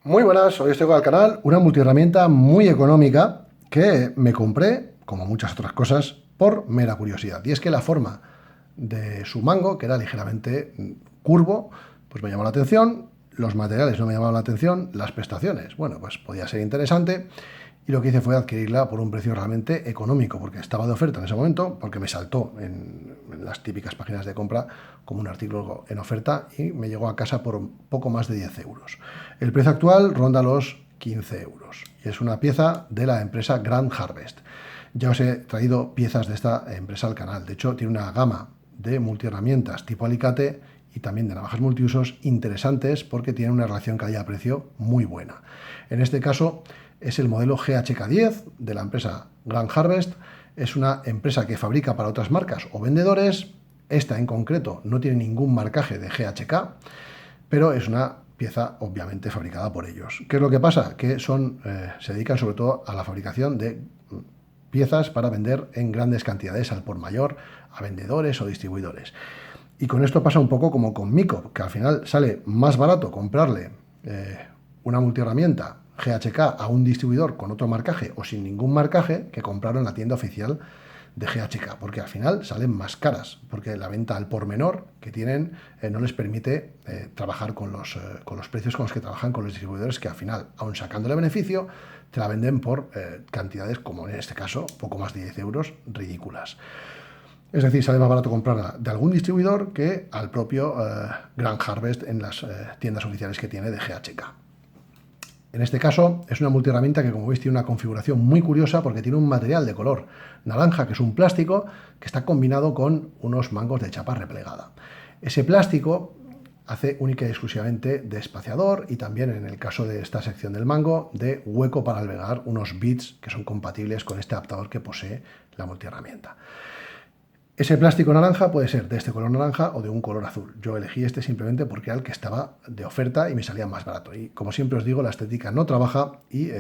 Muy buenas, hoy os traigo al canal una multiherramienta muy económica que me compré, como muchas otras cosas, por mera curiosidad. Y es que la forma de su mango, que era ligeramente curvo, pues me llamó la atención, los materiales no me llamaban la atención, las prestaciones, bueno, pues podía ser interesante. Y lo que hice fue adquirirla por un precio realmente económico, porque estaba de oferta en ese momento, porque me saltó en las típicas páginas de compra como un artículo en oferta y me llegó a casa por un poco más de 10 euros. El precio actual ronda los 15 euros y es una pieza de la empresa Grand Harvest. Ya os he traído piezas de esta empresa al canal. De hecho, tiene una gama de multiherramientas tipo alicate y también de navajas multiusos interesantes porque tienen una relación calidad-precio muy buena. En este caso es el modelo GHK10 de la empresa Grand Harvest. Es una empresa que fabrica para otras marcas o vendedores. Esta en concreto no tiene ningún marcaje de GHK, pero es una pieza obviamente fabricada por ellos. ¿Qué es lo que pasa? Que se dedican sobre todo a la fabricación de piezas para vender en grandes cantidades al por mayor, a vendedores o distribuidores. Y con esto pasa un poco como con Mico, que al final sale más barato comprarle una multiherramienta GHK a un distribuidor con otro marcaje o sin ningún marcaje que compraron en la tienda oficial de GHK, porque al final salen más caras, porque la venta al por menor que tienen no les permite trabajar con los precios con los que trabajan con los distribuidores, que al final, aun sacándole beneficio, te la venden por cantidades, como en este caso, poco más de 10 euros, ridículas. Es decir, sale más barato comprarla de algún distribuidor que al propio Grand Harvest en las tiendas oficiales que tiene de GHK. En este caso es una multiherramienta que, como veis, tiene una configuración muy curiosa porque tiene un material de color naranja, que es un plástico, que está combinado con unos mangos de chapa replegada. Ese plástico hace única y exclusivamente de espaciador y también, en el caso de esta sección del mango, de hueco para albergar unos bits que son compatibles con este adaptador que posee la multiherramienta. Ese plástico naranja puede ser de este color naranja o de un color azul. Yo elegí este simplemente porque era el que estaba de oferta y me salía más barato. Y como siempre os digo, la estética no trabaja y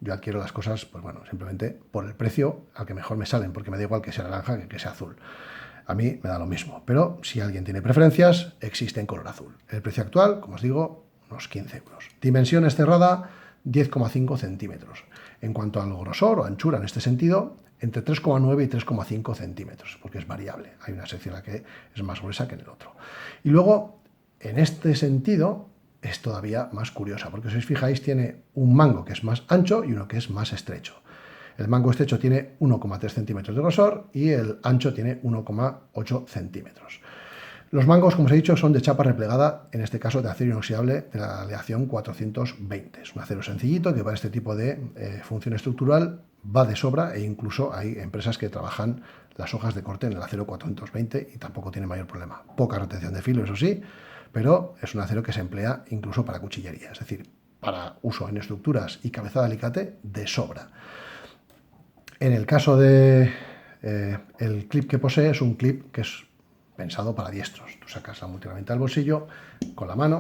yo adquiero las cosas, pues bueno, simplemente por el precio al que mejor me salen, porque me da igual que sea naranja que sea azul. A mí me da lo mismo, pero si alguien tiene preferencias, existe en color azul. El precio actual, como os digo, unos 15 euros. Dimensiones cerrada, 10,5 centímetros. En cuanto al grosor o anchura en este sentido, entre 3,9 y 3,5 centímetros, porque es variable. Hay una sección en la que es más gruesa que en el otro. Y luego, en este sentido, es todavía más curiosa, porque si os fijáis, tiene un mango que es más ancho y uno que es más estrecho. El mango estrecho tiene 1,3 centímetros de grosor y el ancho tiene 1,8 centímetros. Los mangos, como os he dicho, son de chapa replegada, en este caso de acero inoxidable de la aleación 420. Es un acero sencillito que para este tipo de función estructural va de sobra, e incluso hay empresas que trabajan las hojas de corte en el acero 420 y tampoco tiene mayor problema. Poca retención de filo, eso sí, pero es un acero que se emplea incluso para cuchillería, es decir, para uso en estructuras y cabezada de alicate de sobra. En el caso de el clip que posee, es un clip que es pensado para diestros. Tú sacas la multiherramienta del bolsillo con la mano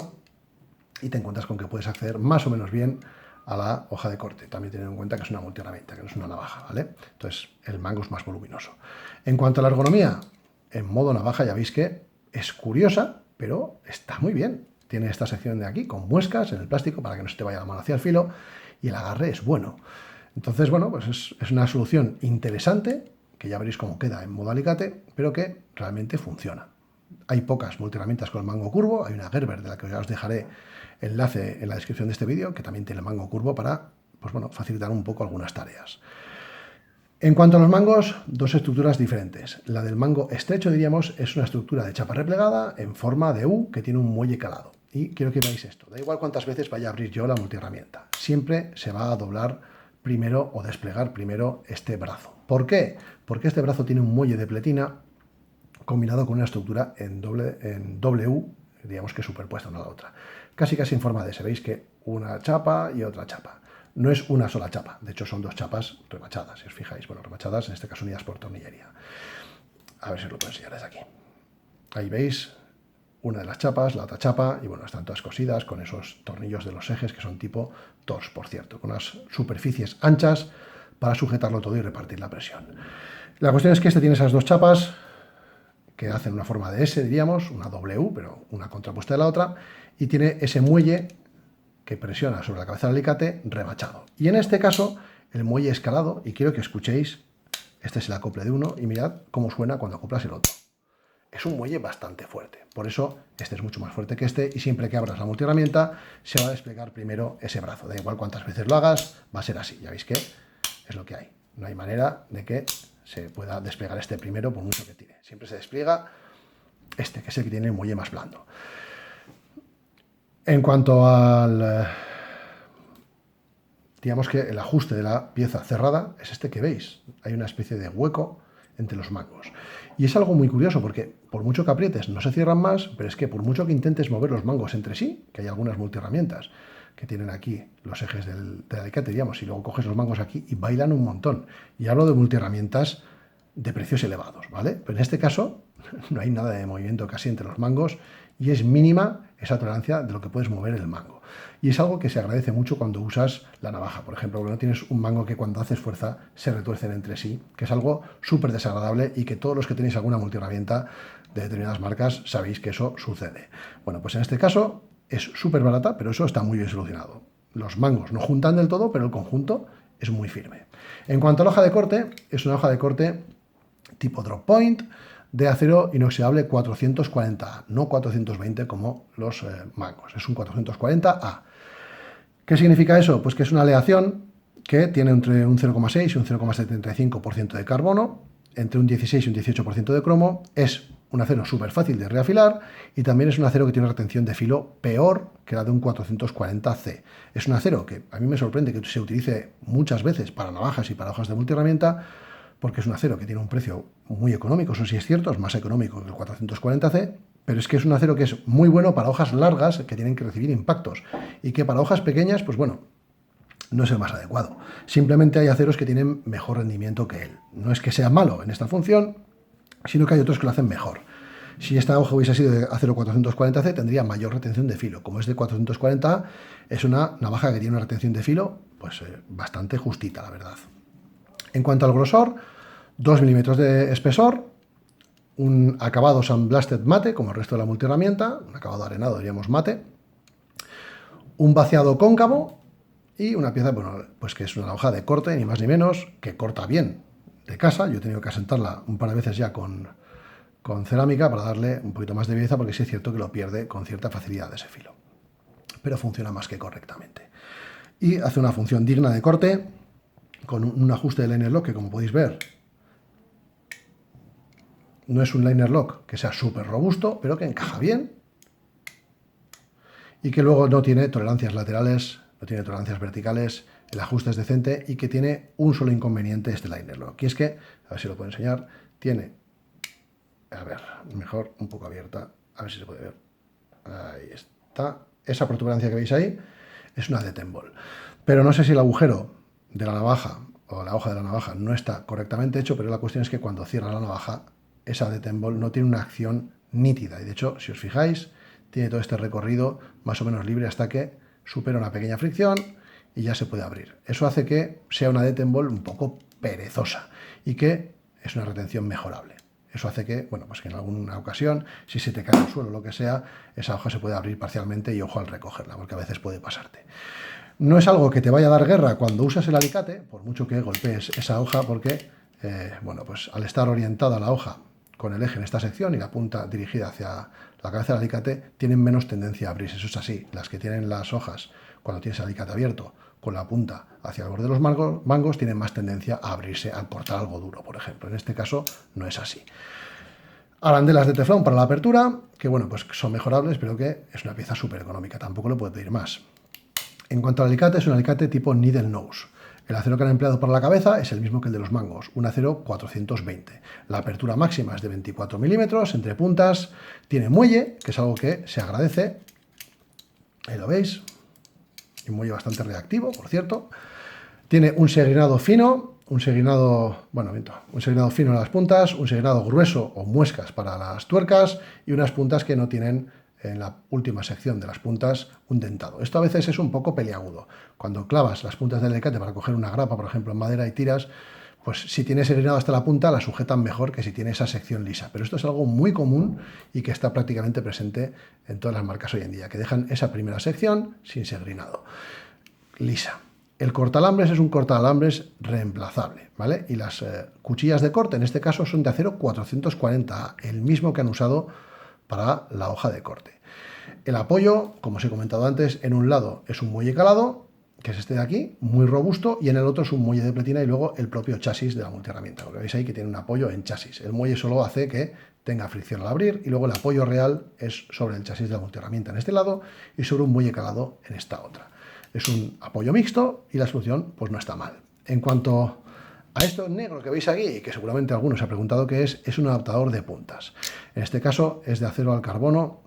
y te encuentras con que puedes acceder más o menos bien a la hoja de corte. También teniendo en cuenta que es una multiherramienta, que no es una navaja, ¿vale? Entonces el mango es más voluminoso. En cuanto a la ergonomía, en modo navaja ya veis que es curiosa, pero está muy bien. Tiene esta sección de aquí con muescas en el plástico para que no se te vaya la mano hacia el filo y el agarre es bueno. Entonces, bueno, pues es una solución interesante, que ya veréis cómo queda en modo alicate, pero que realmente funciona. Hay pocas multiherramientas con el mango curvo. Hay una Gerber, de la que ya os dejaré enlace en la descripción de este vídeo, que también tiene el mango curvo para, pues bueno, facilitar un poco algunas tareas. En cuanto a los mangos, dos estructuras diferentes. La del mango estrecho, diríamos, es una estructura de chapa replegada en forma de U que tiene un muelle calado. Y quiero que veáis esto. Da igual cuántas veces vaya a abrir yo la multiherramienta. Siempre se va a doblar primero o desplegar primero este brazo. ¿Por qué? Porque este brazo tiene un muelle de pletina combinado con una estructura en doble U, digamos que superpuesta una a la otra. Casi en forma de S. Veis que una chapa y otra chapa. No es una sola chapa, de hecho son dos chapas remachadas, si os fijáis. Bueno, remachadas, en este caso unidas por tornillería. A ver si os lo puedo enseñar desde aquí. Ahí veis una de las chapas, la otra chapa, y bueno, están todas cosidas con esos tornillos de los ejes que son tipo TORS, por cierto, con unas superficies anchas para sujetarlo todo y repartir la presión. La cuestión es que este tiene esas dos chapas que hacen una forma de S, diríamos, una W, pero una contrapuesta de la otra, y tiene ese muelle que presiona sobre la cabeza del alicate remachado. Y en este caso, el muelle escalado, y quiero que escuchéis, este es el acople de uno, y mirad cómo suena cuando acoplas el otro. Es un muelle bastante fuerte, por eso este es mucho más fuerte que este, y siempre que abras la multiherramienta se va a desplegar primero ese brazo. Da igual cuántas veces lo hagas, va a ser así. Ya veis que es lo que hay. No hay manera de que se pueda desplegar este primero por mucho que tire. Siempre se despliega este, que es el que tiene el muelle más blando. En cuanto al, digamos que el ajuste de la pieza cerrada es este que veis. Hay una especie de hueco entre los mangos. Y es algo muy curioso porque por mucho que aprietes no se cierran más, pero es que por mucho que intentes mover los mangos entre sí, que hay algunas multiherramientas que tienen aquí los ejes del alicate, digamos, y luego coges los mangos aquí y bailan un montón. Y hablo de multiherramientas de precios elevados, ¿vale? Pero en este caso no hay nada de movimiento casi entre los mangos y es mínima esa tolerancia de lo que puedes mover el mango. Y es algo que se agradece mucho cuando usas la navaja, por ejemplo, porque no tienes un mango que cuando haces fuerza se retuercen entre sí, que es algo súper desagradable y que todos los que tenéis alguna multiherramienta de determinadas marcas sabéis que eso sucede. Bueno, pues en este caso es súper barata, pero eso está muy bien solucionado. Los mangos no juntan del todo, pero el conjunto es muy firme. En cuanto a la hoja de corte, es una hoja de corte tipo drop point, de acero inoxidable 440A, no 420 como los mangos, es un 440A. ¿Qué significa eso? Pues que es una aleación que tiene entre un 0,6 y un 0,75% de carbono, entre un 16 y un 18% de cromo, es un acero súper fácil de reafilar y también es un acero que tiene una retención de filo peor que la de un 440C. Es un acero que a mí me sorprende que se utilice muchas veces para navajas y para hojas de multiherramienta, porque es un acero que tiene un precio muy económico, eso sí es cierto, es más económico que el 440C, pero es que es un acero que es muy bueno para hojas largas que tienen que recibir impactos y que para hojas pequeñas, pues bueno, no es el más adecuado. Simplemente hay aceros que tienen mejor rendimiento que él. No es que sea malo en esta función, sino que hay otros que lo hacen mejor. Si esta hoja hubiese sido de acero 440C, tendría mayor retención de filo. Como es de 440A, es una navaja que tiene una retención de filo pues bastante justita, la verdad. En cuanto al grosor, 2 milímetros de espesor, un acabado sandblasted mate, como el resto de la multiherramienta, un acabado arenado, diríamos mate, un vaciado cóncavo y una pieza, bueno, pues que es una hoja de corte, ni más ni menos, que corta bien de casa. Yo he tenido que asentarla un par de veces ya con cerámica para darle un poquito más de viveza, porque sí es cierto que lo pierde con cierta facilidad ese filo. Pero funciona más que correctamente. Y hace una función digna de corte, con un ajuste de liner lock que, como podéis ver, no es un liner lock que sea súper robusto, pero que encaja bien y que luego no tiene tolerancias laterales, no tiene tolerancias verticales, el ajuste es decente y que tiene un solo inconveniente este liner lock. Y es que, a ver si lo puedo enseñar, tiene, a ver, mejor un poco abierta, a ver si se puede ver. Ahí está. Esa protuberancia que veis ahí es una detent ball. Pero no sé si el agujero de la navaja o la hoja de la navaja no está correctamente hecho, pero la cuestión es que cuando cierra la navaja, esa detent ball no tiene una acción nítida. Y de hecho, si os fijáis, tiene todo este recorrido más o menos libre hasta que supera una pequeña fricción y ya se puede abrir. Eso hace que sea una detent ball un poco perezosa y que es una retención mejorable. Eso hace que, bueno, pues que en alguna ocasión, si se te cae al suelo o lo que sea, esa hoja se puede abrir parcialmente y ojo al recogerla, porque a veces puede pasarte. No es algo que te vaya a dar guerra cuando usas el alicate, por mucho que golpees esa hoja, porque, bueno, pues al estar orientada la hoja con el eje en esta sección y la punta dirigida hacia la cabeza del alicate, tienen menos tendencia a abrirse. Eso es así. Las que tienen las hojas, cuando tienes el alicate abierto, con la punta hacia el borde de los mangos, tienen más tendencia a abrirse al cortar algo duro, por ejemplo. En este caso no es así. Arandelas de teflón para la apertura, que bueno, pues son mejorables, pero que es una pieza súper económica, tampoco le puedo pedir más. En cuanto al alicate, es un alicate tipo needle nose. El acero que han empleado para la cabeza es el mismo que el de los mangos, un acero 420. La apertura máxima es de 24 milímetros entre puntas, tiene muelle, que es algo que se agradece, ahí lo veis, un muelle bastante reactivo, por cierto. Tiene un segrinado fino, un segrinado fino en las puntas, un segrinado grueso o muescas para las tuercas y unas puntas que no tienen en la última sección de las puntas un dentado. Esto a veces es un poco peliagudo. Cuando clavas las puntas del alicate para coger una grapa, por ejemplo, en madera y tiras, pues si tiene ese grinado hasta la punta, la sujetan mejor que si tiene esa sección lisa. Pero esto es algo muy común y que está prácticamente presente en todas las marcas hoy en día, que dejan esa primera sección sin ser grinado, lisa. El cortalambres es un cortalambres reemplazable, ¿vale? Y las cuchillas de corte, en este caso, son de acero 440A, el mismo que han usado para la hoja de corte. El apoyo, como os he comentado antes, en un lado es un muelle calado, que es este de aquí, muy robusto, y en el otro es un muelle de pletina y luego el propio chasis de la multiherramienta. Lo que veis ahí que tiene un apoyo en chasis. El muelle solo hace que tenga fricción al abrir y luego el apoyo real es sobre el chasis de la multiherramienta en este lado y sobre un muelle calado en esta otra. Es un apoyo mixto y la solución pues no está mal. En cuanto a esto negro que veis aquí, que seguramente algunos se ha preguntado qué es un adaptador de puntas. En este caso es de acero al carbono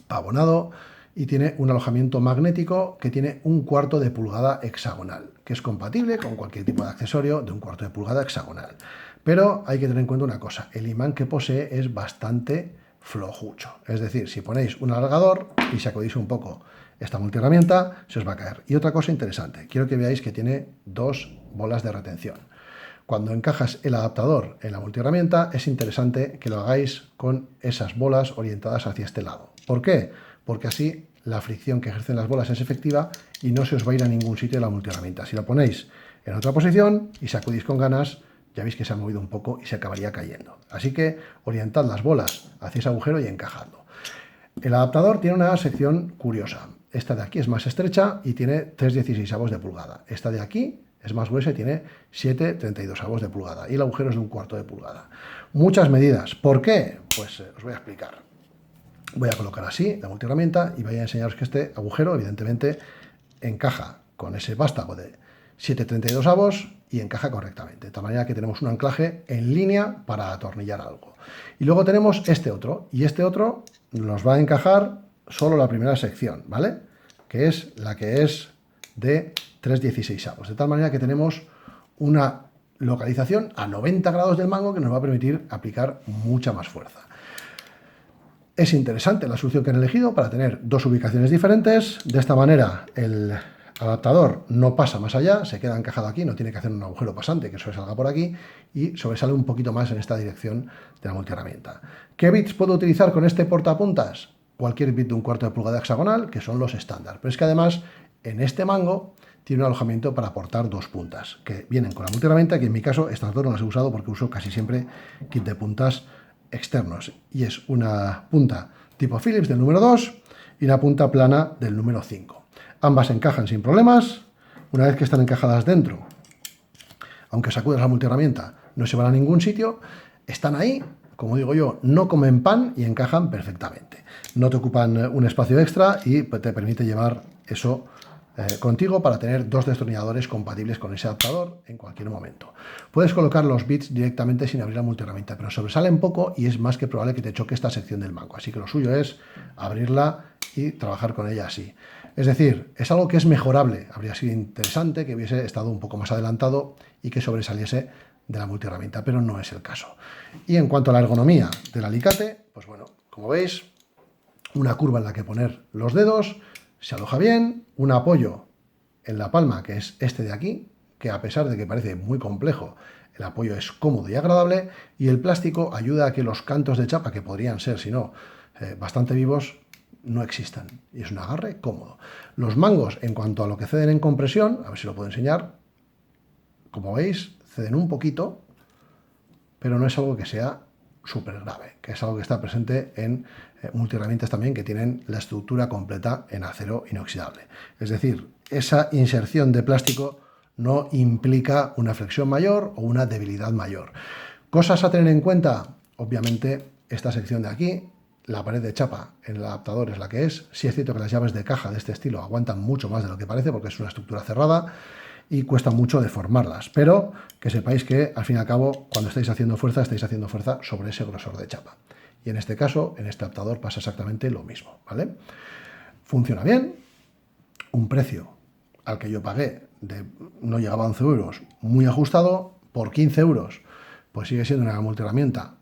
pavonado y tiene un alojamiento magnético que tiene 1/4 de pulgada hexagonal, que es compatible con cualquier tipo de accesorio de 1/4 de pulgada hexagonal. Pero hay que tener en cuenta una cosa, el imán que posee es bastante flojucho. Es decir, si ponéis un alargador y sacudís un poco esta multiherramienta, se os va a caer. Y otra cosa interesante, quiero que veáis que tiene 2 bolas de retención. Cuando encajas el adaptador en la multiherramienta, es interesante que lo hagáis con esas bolas orientadas hacia este lado. ¿Por qué? Porque así la fricción que ejercen las bolas es efectiva y no se os va a ir a ningún sitio de la multiherramienta. Si lo ponéis en otra posición y sacudís con ganas, ya veis que se ha movido un poco y se acabaría cayendo. Así que orientad las bolas hacia ese agujero y encajadlo. El adaptador tiene una sección curiosa. Esta de aquí es más estrecha y tiene 3/16 de pulgada. Esta de aquí es más gruesa y tiene 7/32 de pulgada. Y el agujero es de 1/4 de pulgada. Muchas medidas. ¿Por qué? Pues os voy a explicar. Voy a colocar así la multiherramienta y voy a enseñaros que este agujero, evidentemente, encaja con ese vástago de 7/32 y encaja correctamente. De tal manera que tenemos un anclaje en línea para atornillar algo. Y luego tenemos este otro. Y este otro nos va a encajar solo la primera sección, ¿vale? Que es la que es de 3/16. De tal manera que tenemos una localización a 90 grados del mango que nos va a permitir aplicar mucha más fuerza. Es interesante la solución que han elegido para tener 2 ubicaciones diferentes. De esta manera el adaptador no pasa más allá, se queda encajado aquí, no tiene que hacer un agujero pasante que sobresalga por aquí y sobresale un poquito más en esta dirección de la multiherramienta. ¿Qué bits puedo utilizar con este portapuntas? Cualquier bit de 1/4 de pulgada hexagonal, que son los estándar. Pero es que además en este mango tiene un alojamiento para aportar 2 puntas, que vienen con la multiherramienta, que en mi caso estas 2 no las he usado porque uso casi siempre kit de puntas externos. Y es una punta tipo Phillips del número 2 y una punta plana del número 5. Ambas encajan sin problemas. Una vez que están encajadas dentro, aunque sacudas la multiherramienta, no se van a ningún sitio. Están ahí, como digo yo, no comen pan y encajan perfectamente. No te ocupan un espacio extra y te permite llevar eso contigo para tener 2 destornilladores compatibles con ese adaptador en cualquier momento. Puedes colocar los bits directamente sin abrir la multiherramienta, pero sobresalen poco y es más que probable que te choque esta sección del mango. Así que lo suyo es abrirla y trabajar con ella así. Es decir, es algo que es mejorable. Habría sido interesante que hubiese estado un poco más adelantado y que sobresaliese de la multiherramienta, pero no es el caso. Y en cuanto a la ergonomía del alicate, pues bueno, como veis, una curva en la que poner los dedos, se aloja bien, un apoyo en la palma, que es este de aquí, que a pesar de que parece muy complejo, el apoyo es cómodo y agradable, y el plástico ayuda a que los cantos de chapa, que podrían ser, si no, bastante vivos, no existan. Y es un agarre cómodo. Los mangos, en cuanto a lo que ceden en compresión, a ver si lo puedo enseñar, como veis, ceden un poquito, pero no es algo que sea súper grave, que es algo que está presente en multiherramientas también que tienen la estructura completa en acero inoxidable. Es decir, esa inserción de plástico no implica una flexión mayor o una debilidad mayor. Cosas a tener en cuenta, obviamente, esta sección de aquí, la pared de chapa en el adaptador es la que es. Sí es cierto que las llaves de caja de este estilo aguantan mucho más de lo que parece porque es una estructura cerrada y cuesta mucho deformarlas, pero que sepáis que al fin y al cabo cuando estáis haciendo fuerza sobre ese grosor de chapa. Y en este caso, en este adaptador pasa exactamente lo mismo, ¿vale? Funciona bien, un precio al que yo pagué de no llegaba a 11 euros, muy ajustado, por 15 euros, pues sigue siendo una multiherramienta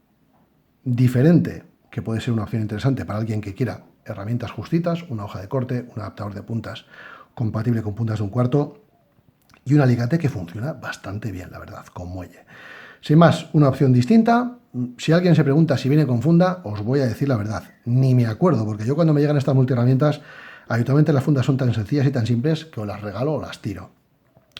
diferente, que puede ser una opción interesante para alguien que quiera herramientas justitas, una hoja de corte, un adaptador de puntas compatible con puntas de 1/4 y un alicate que funciona bastante bien, la verdad, con muelle. Sin más, una opción distinta. Si alguien se pregunta si viene con funda, os voy a decir la verdad, ni me acuerdo, porque yo cuando me llegan estas multiherramientas, habitualmente las fundas son tan sencillas y tan simples que o las regalo o las tiro,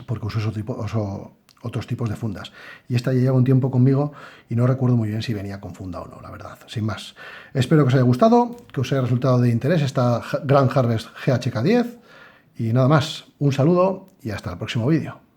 porque uso otros tipos de fundas. Y esta ya lleva un tiempo conmigo y no recuerdo muy bien si venía con funda o no, la verdad. Sin más, espero que os haya gustado, que os haya resultado de interés esta Grand Harvest GHK10. Y nada más, un saludo y hasta el próximo vídeo.